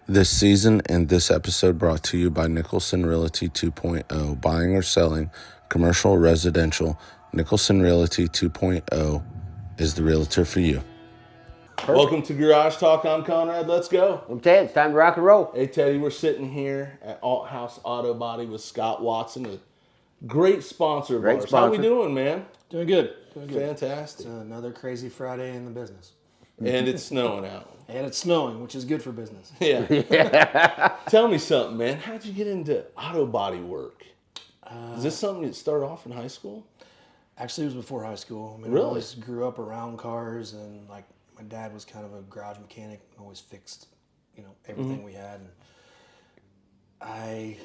This season and this episode brought to you by Nicholson Realty 2.0. Buying or selling, commercial or residential, Nicholson Realty 2.0 is the realtor for you. Welcome to Garage Talk. I'm Conrad. Let's go. I'm Ted. It's time to rock and roll. Hey, Teddy, we're sitting here at Althouse Autobody with Scott Watson, a great sponsor of ours. How we doing, man? Doing good. Fantastic. It's another crazy Friday in the business. And it's snowing out. And it's snowing, which is good for business. Yeah. Tell me something, man. How'd you get into auto body work? Is this something that started off in high school? Actually, it was before high school. I mean, Really? I always grew up around cars, and like my dad was kind of a garage mechanic, always fixed, everything we had. And I,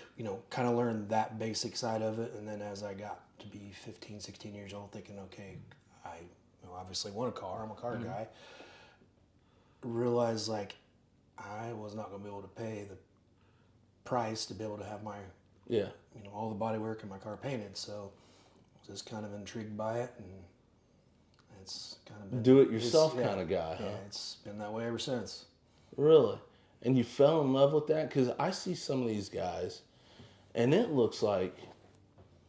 kind of learned that basic side of it. And then as I got to be 15, 16 years old, thinking, okay, I obviously want a car. I'm a car guy. Realized like I was not going to be able to pay the price to be able to have my all the body work and my car painted. So I was just kind of intrigued by it, and it's kind of been Do it yourself kind of guy, huh? Yeah, it's been that way ever since. Really? And you fell in love with that? Because I see some of these guys, and it looks like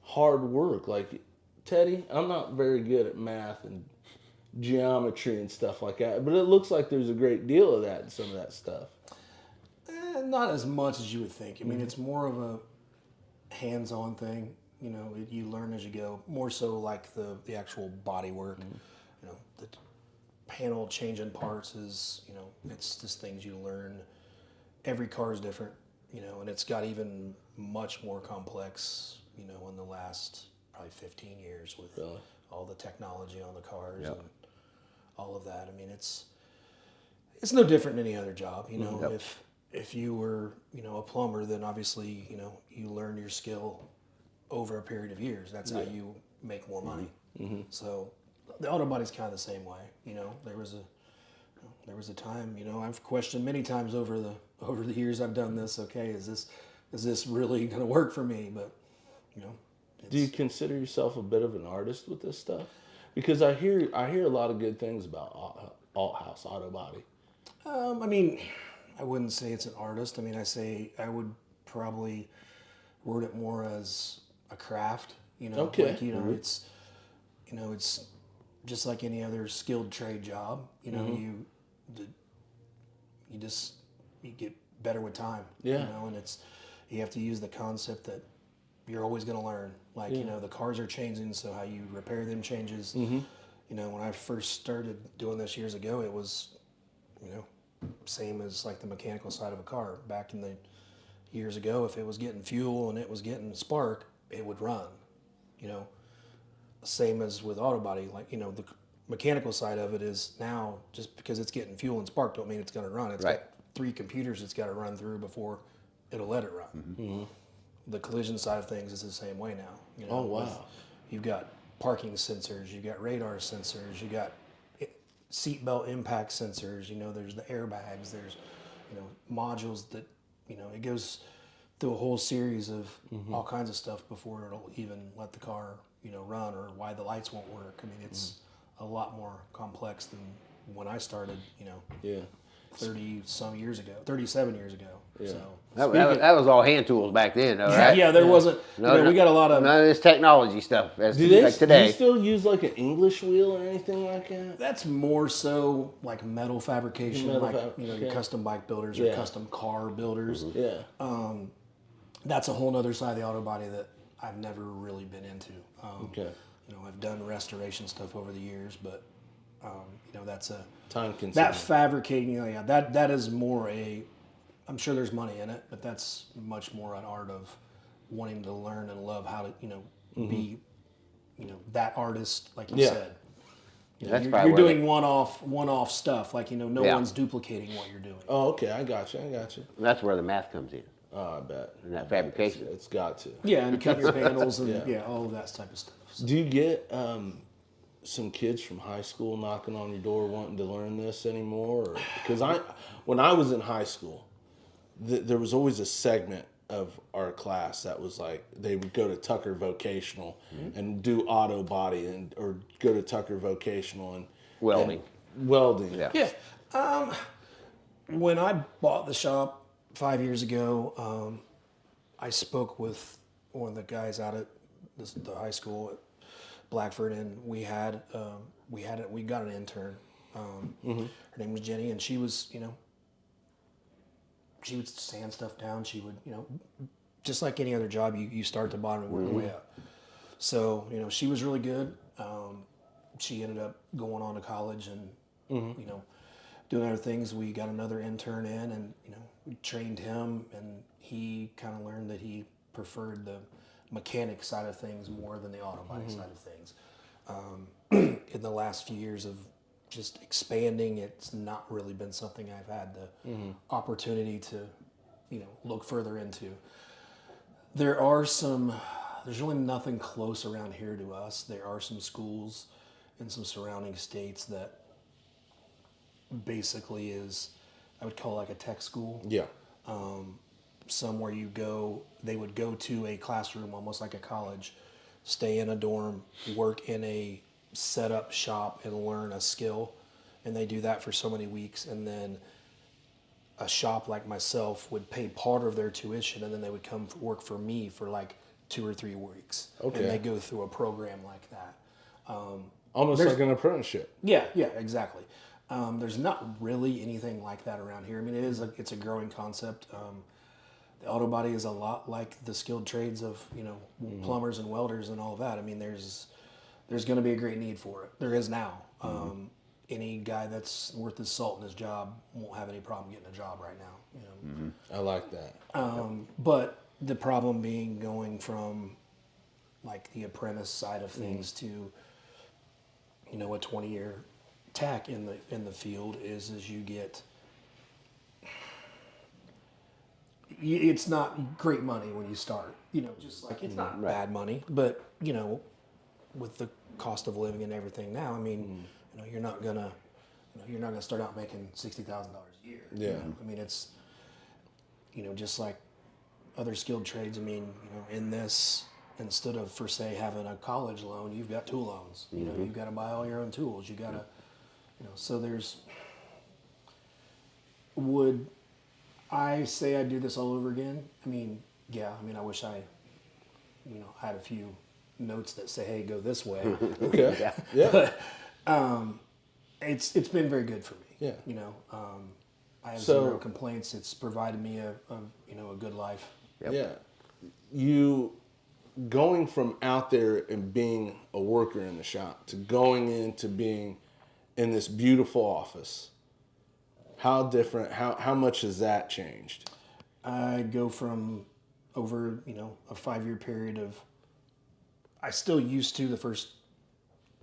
hard work. Like, Teddy, I'm not very good at math and geometry and stuff like that, but it looks like there's a great deal of that in some of that stuff. Not as much as you would think. I mean, it's more of a hands-on thing. You learn as you go. More so like the actual body work. The panel changing parts is, it's just things you learn. Every car is different, and it's got even much more complex, in the last probably 15 years with all the technology on the cars and all of that. I mean, it's no different than any other job, If you were, a plumber, then obviously, you learn your skill over a period of years. That's how you make more money. So the auto body's kind of the same way. There was a time, I've questioned many times over the years I've done this. Okay, is this really going to work for me? But Do you consider yourself a bit of an artist with this stuff? Because I hear a lot of good things about Althouse Autobody. I mean, I wouldn't say it's an artist. I mean, I would probably word it more as a craft. Okay. Like, it's just like any other skilled trade job. You get better with time. Yeah. And you have to use the concept that you're always going to learn. Like, the cars are changing, so how you repair them changes. When I first started doing this years ago, it was, same as like the mechanical side of a car. Back in the years ago, if it was getting fuel and it was getting spark, it would run. Same as with auto body, like, the mechanical side of it is now just because it's getting fuel and spark don't mean it's going to run. It's got 3 computers it's got to run through before it'll let it run. The collision side of things is the same way now. Oh, wow. You've got parking sensors, you've got radar sensors, you got seatbelt impact sensors, there's the airbags, there's, modules that, it goes through a whole series of all kinds of stuff before it'll even let the car, run, or why the lights won't work. I mean, it's a lot more complex than when I started, 37 years ago. Yeah. So That was all hand tools back then, though, right? yeah, there wasn't. We got a lot of. None of this technology stuff as Do they like today. Do you still use like an English wheel or anything like that? That's more so like metal fabrication, your custom bike builders or custom car builders. Yeah. That's a whole other side of the auto body that I've never really been into. Okay. I've done restoration stuff over the years, but that's a Time consuming. that fabricating. That is more a. I'm sure there's money in it, but that's much more an art of wanting to learn and love how to be that artist, like you said. That's You're doing one-off stuff. Like no one's duplicating what you're doing. Oh, okay. I got you. That's where the math comes in. Oh, I bet. And that fabrication. It's got to. Yeah, and cut your panels and all of that type of stuff. So. Do you get some kids from high school knocking on your door wanting to learn this anymore? Because when I was in high school, there was always a segment of our class that was like they would go to Tucker Vocational and do auto body or go to Tucker Vocational and welding. Welding. Yeah. Yeah. When I bought the shop, 5 years ago, I spoke with one of the guys out at the high school at Blackford, and we got an intern. Her name was Jenny, and she was, she would sand stuff down. She would, just like any other job, you start at the bottom and work your way up. So, she was really good. She ended up going on to college and, doing other things. We got another intern in, and, we trained him, and he kind of learned that he preferred the mechanic side of things more than the auto body side of things. In the last few years of just expanding, it's not really been something I've had the opportunity to, look further into. There's really nothing close around here to us. There are some schools in some surrounding states that basically is, I would call like a tech school. Yeah. Somewhere they would go to a classroom almost like a college, stay in a dorm, work in a setup shop and learn a skill. And they do that for so many weeks. And then a shop like myself would pay part of their tuition, and then they would come work for me for like 2 or 3 weeks. Okay. And they go through a program like that. Almost like an apprenticeship. Yeah, exactly. There's not really anything like that around here. I mean, it's a growing concept. The auto body is a lot like the skilled trades of, plumbers and welders and all of that. I mean, there's going to be a great need for it. There is now. Any guy that's worth his salt in his job won't have any problem getting a job right now. I like that. But the problem being going from like the apprentice side of things to, a 20-year tech in the field is you get. It's not great money when you start, just like it's not bad money, but with the cost of living and everything now, I mean, you're not gonna start out making $60,000 a year. Yeah. I mean, it's, just like other skilled trades. I mean, in this, instead of for say having a college loan, you've got tool loans. You've got to buy all your own tools. You got to, so would I say I'd do this all over again? I mean, yeah. I mean, I wish I had a few notes that say, "Hey, go this way." Okay. Yeah. It's been very good for me. Yeah. I have zero complaints. It's provided me a good life. Yep. Yeah. You going from out there and being a worker in the shop to going into being in this beautiful office. How different, how much has that changed? I go from over, a 5-year period of, I still used to the first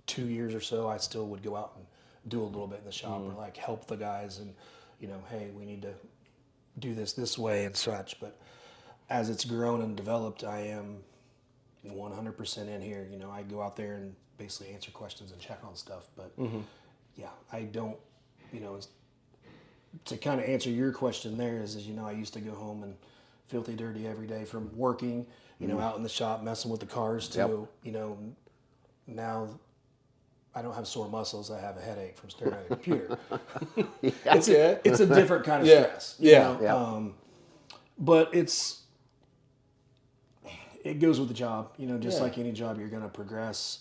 2 years or so, I still would go out and do a little bit in the shop or like help the guys and, hey, we need to do this way and such. But as it's grown and developed, I am 100% in here. I go out there and basically answer questions and check on stuff. But yeah, I don't, to kind of answer your question there is I used to go home and filthy dirty every day from working, out in the shop messing with the cars to, now I don't have sore muscles. I have a headache from staring at a computer. It's a different kind of stress. But it goes with the job, just like any job, you're going to progress.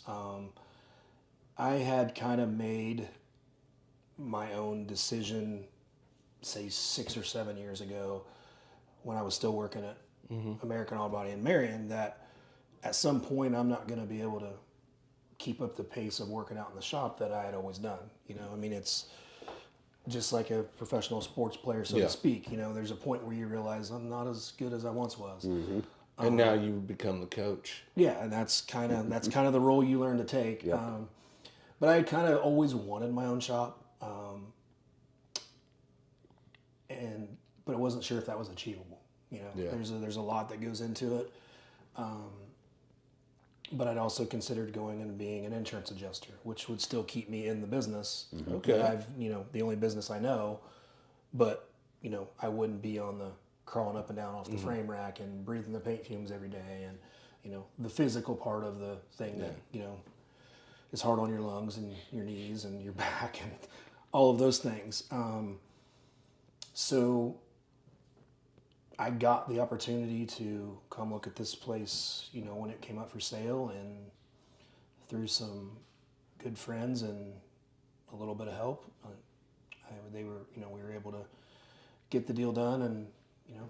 I had kind of made my own decision, say 6 or 7 years ago, when I was still working at American Autobody in Marion, that at some point I'm not going to be able to keep up the pace of working out in the shop that I had always done. I mean, it's just like a professional sports player, so to speak. There's a point where you realize I'm not as good as I once was. And now you become the coach. Yeah, and that's kind of the role you learn to take. Yep. But I kind of always wanted my own shop. But I wasn't sure if that was achievable. There's a lot that goes into it. But I'd also considered going and being an insurance adjuster, which would still keep me in the business. Okay. I've the only business I know, but I wouldn't be on the crawling up and down off the frame rack and breathing the paint fumes every day, and the physical part of the thing that is hard on your lungs and your knees and your back and all of those things. So I got the opportunity to come look at this place, you know, when it came up for sale, and through some good friends and a little bit of help, they were, you know, we were able to get the deal done. And you know,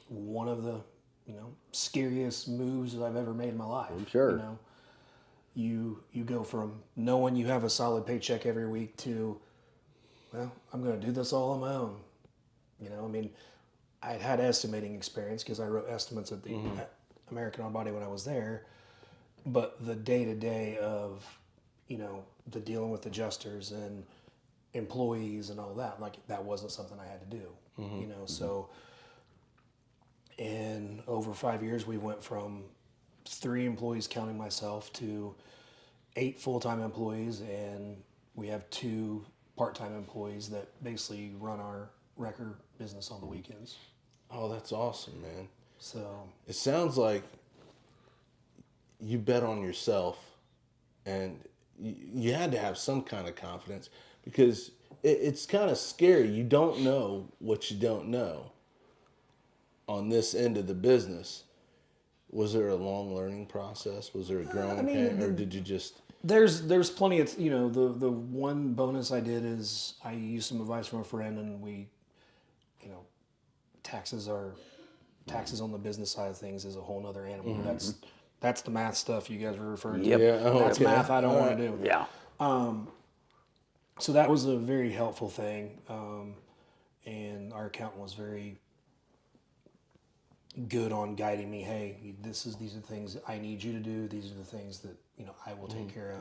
one of the, you know, scariest moves that I've ever made in my life. I'm sure. You know, you go from knowing you have a solid paycheck every week to, well, I'm going to do this all on my own. You know, I mean, I had estimating experience because I wrote estimates at the at American Autobody when I was there, but the day-to-day of, you know, the dealing with adjusters and employees and all that, like, that wasn't something I had to do. You know, so in over 5 years, we went from 3 employees counting myself to 8 full-time employees, and we have 2 part-time employees that basically run our record business on the weekends. Oh, that's awesome, man. So It sounds like you bet on yourself, and you had to have some kind of confidence, because it's kind of scary. You don't know what you don't know on this end of the business. Was there a long learning process? Was there a growing pain, or did you just... there's plenty of, you know, the one bonus I did is I used some advice from a friend, and we, you know, taxes on the business side of things is a whole nother animal. That's the math stuff you guys were referring to. Yep. Yeah, oh, That's okay. math I don't All want right. to do. Yeah. So that was a very helpful thing, and our accountant was very good on guiding me. Hey, these are the things I need you to do. These are the things that, you know, I will take care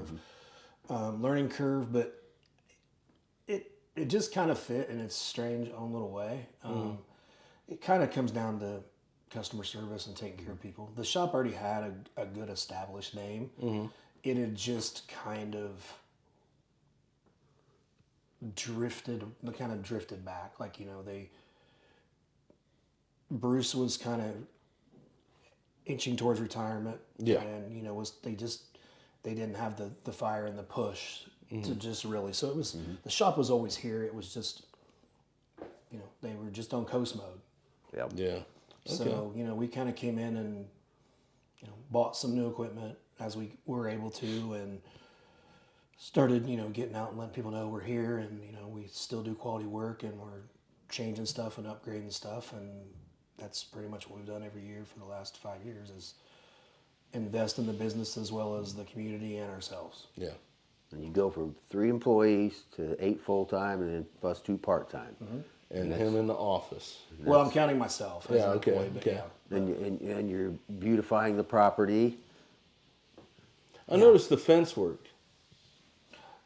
of. Learning curve, but it just kind of fit in its strange own little way. It kind of comes down to customer service and taking care of people. The shop already had a good established name. It had just kind of drifted back. Like, you know, Bruce was kind of inching towards retirement. Yeah. And, you know, they didn't have the fire and the push to just really, so it was, the shop was always here. It was just, you know, they were just on coast mode. Yep. Yeah. So, you know, we kind of came in and, you know, bought some new equipment as we were able to, and started, you know, getting out and letting people know we're here, and, you know, we still do quality work, and we're changing stuff and upgrading stuff. And that's pretty much what we've done every year for the last 5 years, is invest in the business as well as the community and ourselves. Yeah. And you go from 3 employees to 8 full-time, and then plus 2 part-time. And him in the office. Well, I'm counting myself as Yeah, an okay, employee, but okay. yeah. And you're beautifying the property. I noticed the fence work.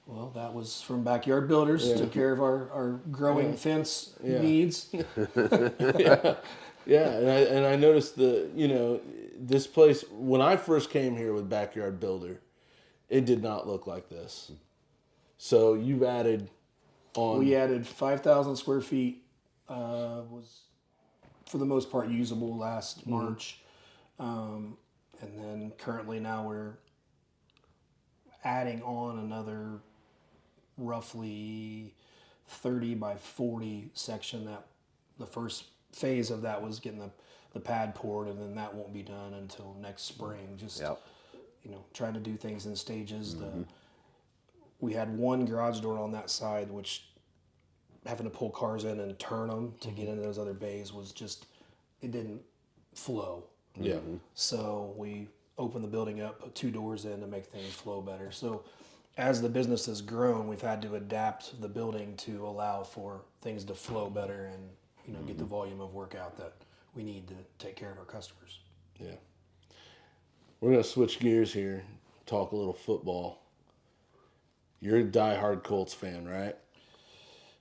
Well, that was from Backyard Builders. Took care of our growing fence needs. Yeah, and I noticed this place, when I first came here with Backyard Builder, it did not look like this. So you've added on. We added 5,000 square feet. Was for the most part usable last March, and then currently now we're adding on another roughly 30 by 40 section. That the first phase of that was getting the pad poured, and then that won't be done until next spring. Just you know, trying to do things in stages. We had one garage door on that side, which having to pull cars in and turn them to get into those other bays was just, it didn't flow. Yeah. So we opened the building up, put 2 doors in to make things flow better. So as the business has grown, we've had to adapt the building to allow for things to flow better and, you know, get the volume of work out that we need to take care of our customers. Yeah. We're going to switch gears here, talk a little football. You're a diehard Colts fan, right?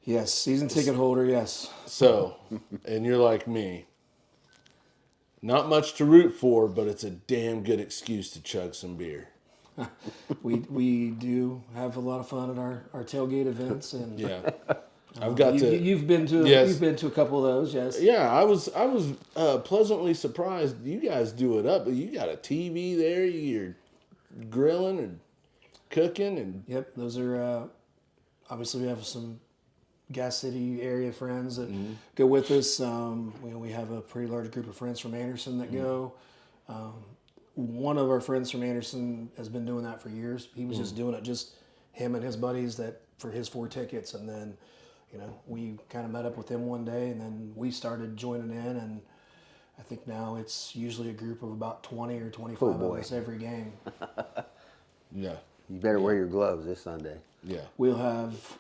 Yes, season ticket holder, yes. So, and you're like me. Not much to root for, but it's a damn good excuse to chug some beer. We do have a lot of fun at our tailgate events, and Yeah. I've got you've been to Yes. you've been to a couple of those, yes. Yeah, I was pleasantly surprised. You guys do it up, but you got a TV there. You're grilling and cooking, and Yep, those are obviously we have some Gas City area friends that go with us. We have a pretty large group of friends from Anderson that go. One of our friends from Anderson has been doing that for years. He was just doing it, just him and his buddies that for his 4 tickets. And then, we kind of met up with him one day, and then we started joining in. And I think now it's usually a group of about 20 or 25 of us every game. Yeah. You better wear your gloves this Sunday. Yeah. We'll have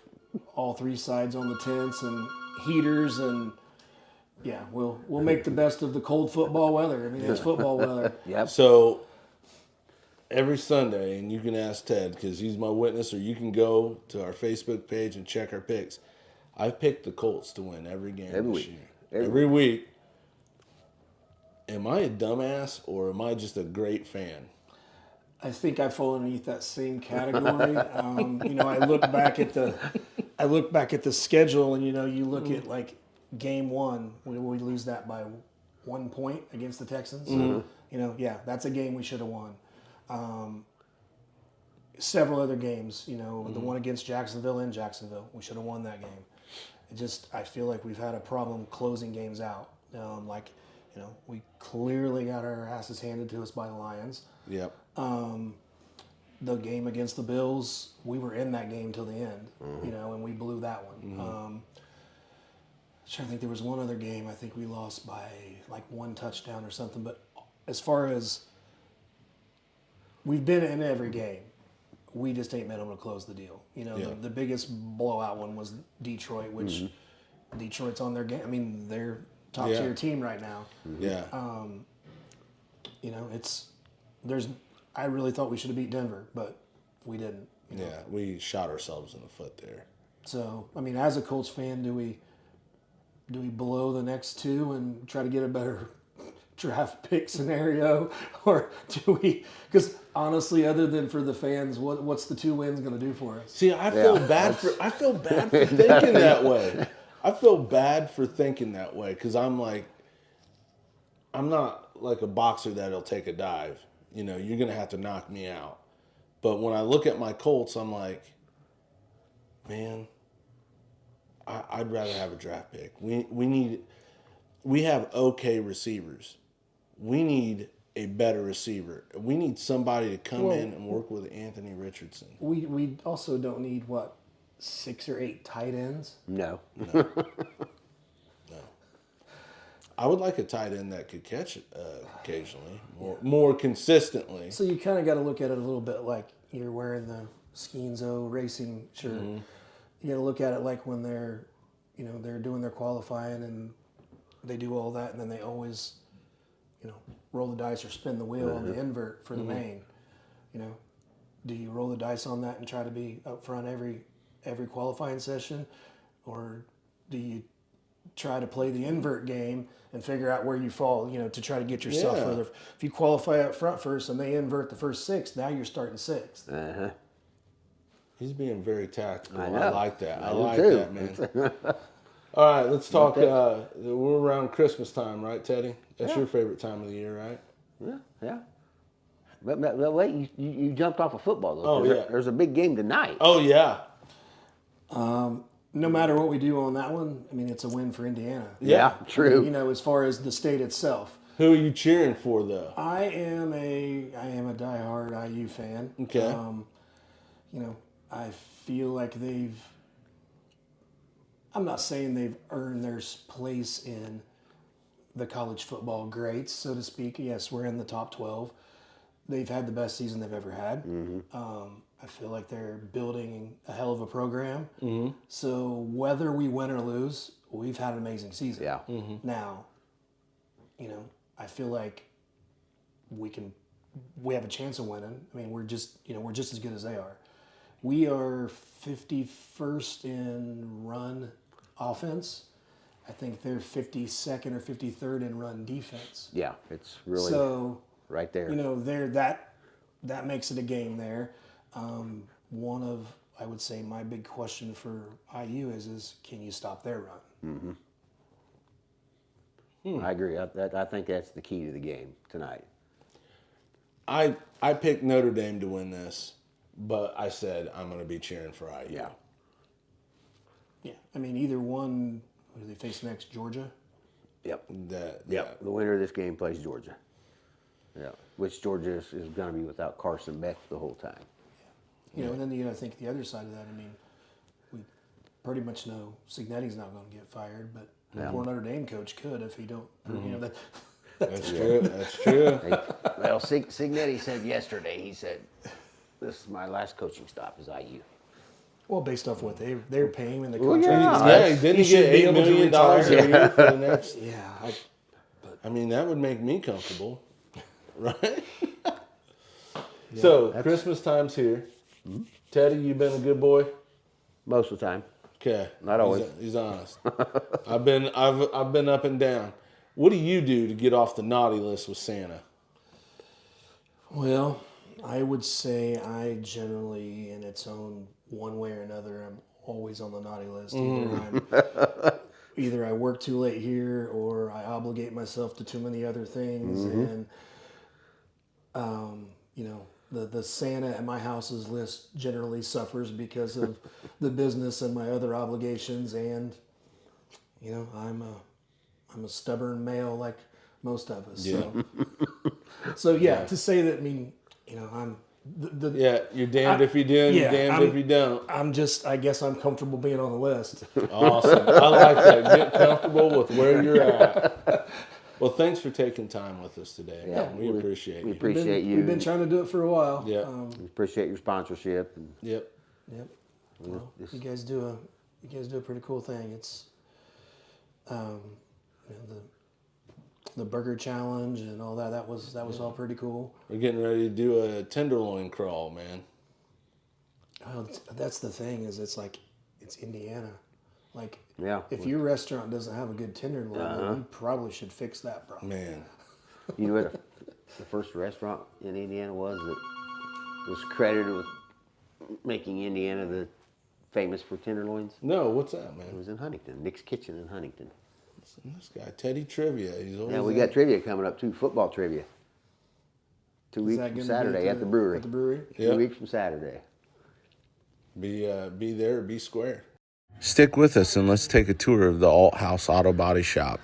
all 3 sides on the tents and heaters, and we'll make the best of the cold football weather. I mean, it's football weather. Yep. So every Sunday, and you can ask Ted because he's my witness, or you can go to our Facebook page and check our picks. I've picked the Colts to win every game Every this week. year. Every week. Am I a dumbass or am I just a great fan? I think I fall underneath that same category. I look back at the schedule, and you look at like game 1, we lose that by 1 point against the Texans. That's a game we should have won. Several other games, the one against Jacksonville in Jacksonville, we should have won that game. I feel like we've had a problem closing games out. We clearly got our asses handed to us by the Lions. Yep. The game against the Bills, we were in that game till the end, and we blew that one. I'm trying to think, there was one other game I think we lost by like 1 touchdown or something. But as far as we've been in every game, we just ain't been able to close the deal. The biggest blowout one was Detroit, which Detroit's on their game. I mean, they're top tier team right now. Yeah. I really thought we should have beat Denver, but we didn't. Yeah, we shot ourselves in the foot there. So, I mean, as a Colts fan, do we blow the next 2 and try to get a better draft pick scenario, or do we? Because honestly, other than for the fans, what's the 2 wins going to do for us? See, I feel bad for thinking that way. I feel bad for thinking that way because I'm not like a boxer that'll take a dive. You're going to have to knock me out. But when I look at my Colts, I'm like, man, I'd rather have a draft pick. We have okay receivers. We need a better receiver. We need somebody to come in and work with Anthony Richardson. We also don't need 6 or 8 tight ends. No. I would like a tight end that could catch it occasionally, more consistently. So you kind of got to look at it a little bit like you're wearing the Schienzo racing shirt. You got to look at it like when they're doing their qualifying and they do all that, and then they always, roll the dice or spin the wheel on the invert for the main. Do you roll the dice on that and try to be up front every qualifying session, or do you try to play the invert game and figure out where you fall, to try to get yourself further? If you qualify up front first and they invert the first 6, now you're starting 6th. He's being very tactical. I know. I like that. I do like too. that, man. All right, let's talk. We're around Christmas time, right, Teddy? That's your favorite time of the year, right? Yeah. But wait, you jumped off of football, though. Oh, yeah. There's a big game tonight. Oh, yeah. No matter what we do on that one, I mean, it's a win for Indiana. Yeah, true. As far as the state itself. Who are you cheering for, though? I am a diehard IU fan. Okay. I feel like I'm not saying they've earned their place in the college football greats, so to speak. Yes, we're in the top 12. They've had the best season they've ever had. I feel like they're building a hell of a program. So whether we win or lose, we've had an amazing season. Yeah. Now, I feel like we have a chance of winning. I mean, we're just as good as they are. We are 51st in run offense. I think they're 52nd or 53rd in run defense. Yeah, it's really right there. That makes it a game there. One of, I would say, my big question for IU is can you stop their run? I agree. I think that's the key to the game tonight. I picked Notre Dame to win this, but I said I'm going to be cheering for IU. Yeah. Yeah, I mean, either one. Who do they face next? Georgia. Yep. That Yep. The winner of this game plays Georgia. Yeah. Which Georgia is going to be without Carson Beck the whole time. You know, and then I think the other side of that. I mean, we pretty much know Cignetti's not going to get fired, but the poor Notre Dame coach could if he don't. You know that. That's true. That's true. Well, Cignetti said yesterday. He said, "This is my last coaching stop is IU." Well, based off what they're paying and the Well, contract. yeah. Yeah, didn't he should get be $8 able to million retire. a year for the next? Yeah, I mean, that would make me comfortable, right? So Christmas time's here. Teddy, you been a good boy? Most of the time. Okay, Not always. He's honest. I've been up and down. What do you do to get off the naughty list with Santa? Well, I would say I generally, in its own one way or another, I'm always on the naughty list. Either I work too late here, or I obligate myself to too many other things, and you know, the Santa at my house's list generally suffers because of the business and my other obligations, and you know, I'm a stubborn male like most of us. Yeah. So yeah, to say that, I mean, you know, I'm Yeah, you're damned if you do, and you're damned if you don't. I guess I'm comfortable being on the list. Awesome. I like that. Get comfortable with where you're at. Well, thanks for taking time with us today. Yeah, man. We appreciate We you. appreciate you. We've been trying to do it for a while. Yeah. We appreciate your sponsorship. Yep. Yep. Well, you guys do a pretty cool thing. It's you know, the burger challenge and all that. That was all pretty cool. We're getting ready to do a tenderloin crawl, man. Well, that's the thing, is it's like it's Indiana. Like, Yeah. if your restaurant doesn't have a good tenderloin, then you probably should fix that problem. Man. You know what the first restaurant in Indiana was that was credited with making Indiana the famous for tenderloins? No, what's that, It man? was in Huntington, Nick's Kitchen in Huntington. This guy, Teddy Trivia. He's always Yeah, we got trivia coming up too, football trivia. 2 Is weeks that from gonna be Saturday at the brewery. At the brewery? Yeah. 2 weeks from Saturday. Be there, be square. Stick with us and let's take a tour of the Althouse Autobody shop.